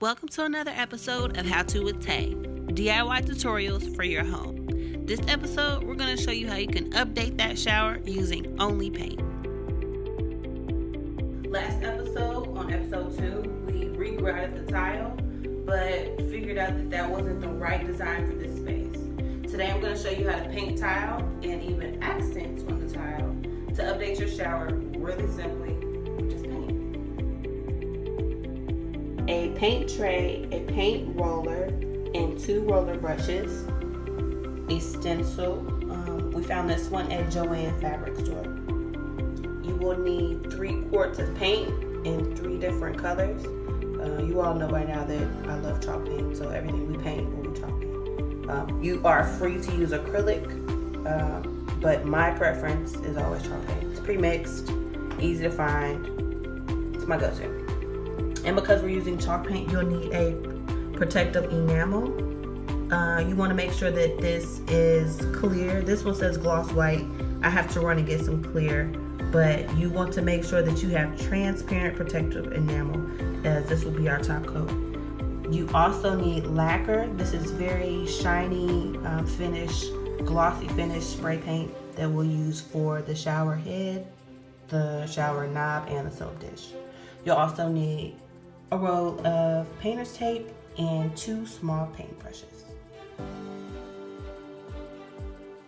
Welcome to another episode of How To with Tay, DIY tutorials for your home. This episode, we're going to show you how you can update that shower using only paint. Last episode, on episode 2, we regrouted the tile, but figured out that that wasn't the right design for this space. Today I'm going to show you how to paint tile and even accents on the tile to update your shower really simply. A paint tray, a paint roller, and 2 roller brushes, a stencil. We found this one at Joann Fabric Store. You will need 3 quarts of paint in 3 different colors. You all know by now that I love chalk paint, so everything we paint will be chalk paint. You are free to use acrylic, but my preference is always chalk paint. It's pre-mixed, easy to find. It's my go-to. And because we're using chalk paint, you'll need a protective enamel. You want to make sure that this is clear. This one says gloss white. I have to run and get some clear, but you want to make sure that you have transparent protective enamel, as this will be our top coat. You also need lacquer. This is very shiny finish, glossy finish spray paint that we'll use for the shower head, the shower knob, and the soap dish. You'll also need a roll of painter's tape and 2 small paint brushes.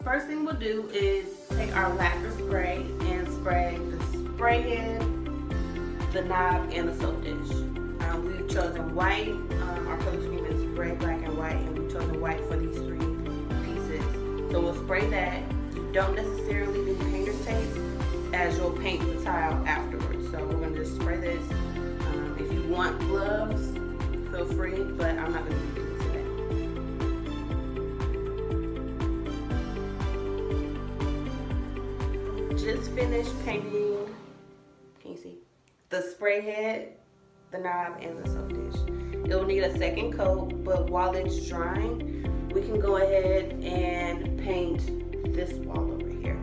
First thing we'll do is take our lacquer spray and spray the spray head, the knob, and the soap dish. We've chosen white. Our color scheme is red, black, and white, and we've chosen white for these 3 pieces. So we'll spray that. You don't necessarily need painter's tape, as you'll paint the tile afterwards. So we're going to just spray this. If you want gloves, feel free, but I'm not going to do this today. Just finished painting, can you see, the spray head, the knob, and the soap dish. It'll need a second coat, but while it's drying, we can go ahead and paint this wall over here.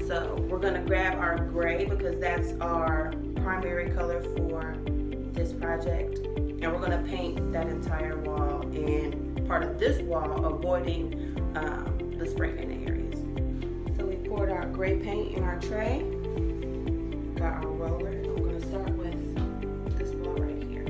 So we're going to grab our gray because that's our primary color for this project, and we're going to paint that entire wall and part of this wall, avoiding the spray painted areas. So we poured our gray paint in our tray, got our roller, and we're going to start with this wall right here.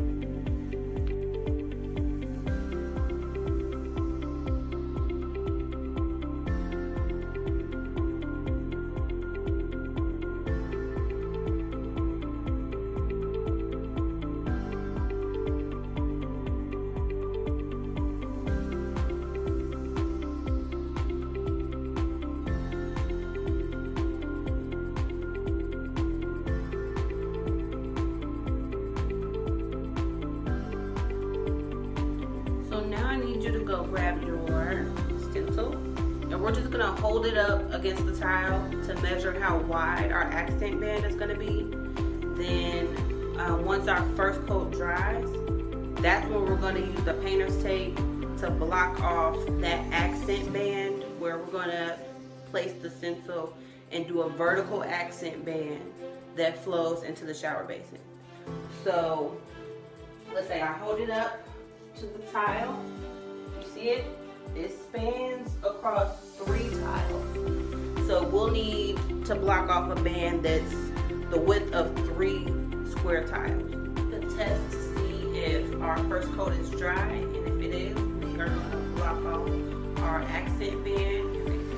Now I need you to go grab your stencil, and we're just gonna hold it up against the tile to measure how wide our accent band is gonna be. Then once our first coat dries, that's when we're gonna use the painter's tape to block off that accent band, where we're gonna place the stencil and do a vertical accent band that flows into the shower basin. So let's say I hold it up to the tile. You see it? It spans across 3 tiles. So we'll need to block off a band that's the width of 3 square tiles. The test to see if our first coat is dry, and if it is, we are going to block off our accent band and make it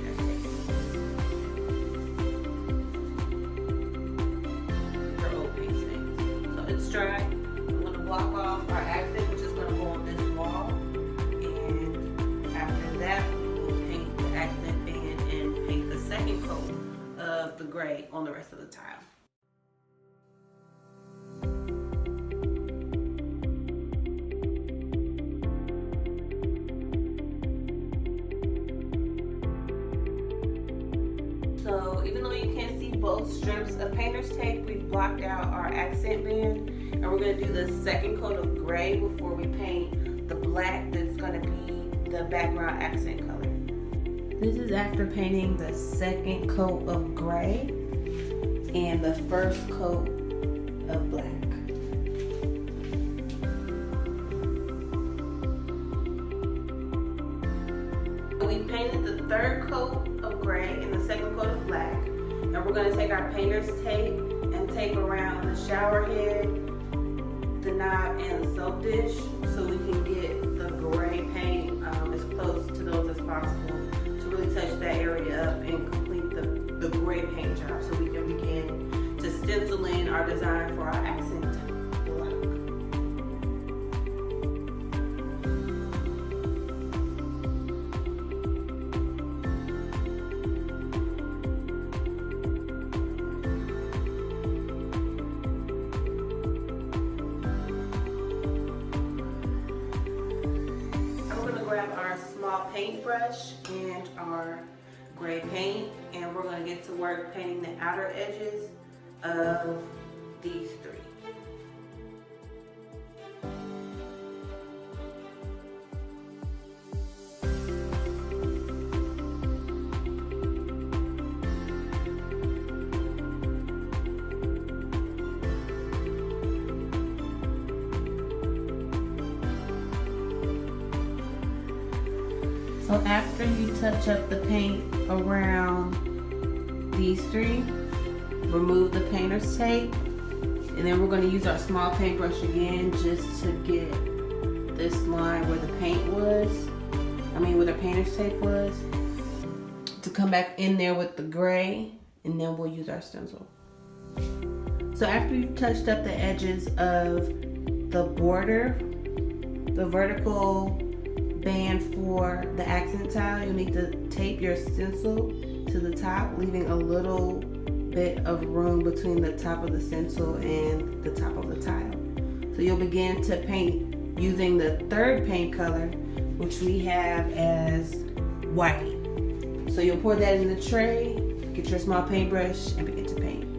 for old paint stains. So it's dry. I'm going to block off our accent, which is going to go on this wall, and after that we will paint the accent band and paint the second coat of the gray on the rest of the tile. So even though you can't see both strips of painter's tape, we've blocked out our accent band, and we're going to do the second coat of gray before we paint the black that's going to be the background accent color. This is after painting the second coat of gray and the first coat of black. painted the third coat of gray and the second coat of black. And we're going to take our painter's tape and tape around the shower head, the knob, and the soap dish so we can get the gray paint as close to those as possible to really touch that area up and complete the gray paint job so we can begin to stencil in our design for our accent block. Grab our small paintbrush and our gray paint, and we're going to get to work painting the outer edges of these three. So after you touch up the paint around these three, remove the painter's tape, and then we're going to use our small paintbrush again just to get this line where the paint was, where the painter's tape was, to come back in there with the gray, and then we'll use our stencil. So after you've touched up the edges of the border, the vertical band for the accent tile, you'll need to tape your stencil to the top, leaving a little bit of room between the top of the stencil and the top of the tile. So you'll begin to paint using the third paint color, which we have as white. So you'll pour that in the tray, get your small paintbrush, and begin to paint.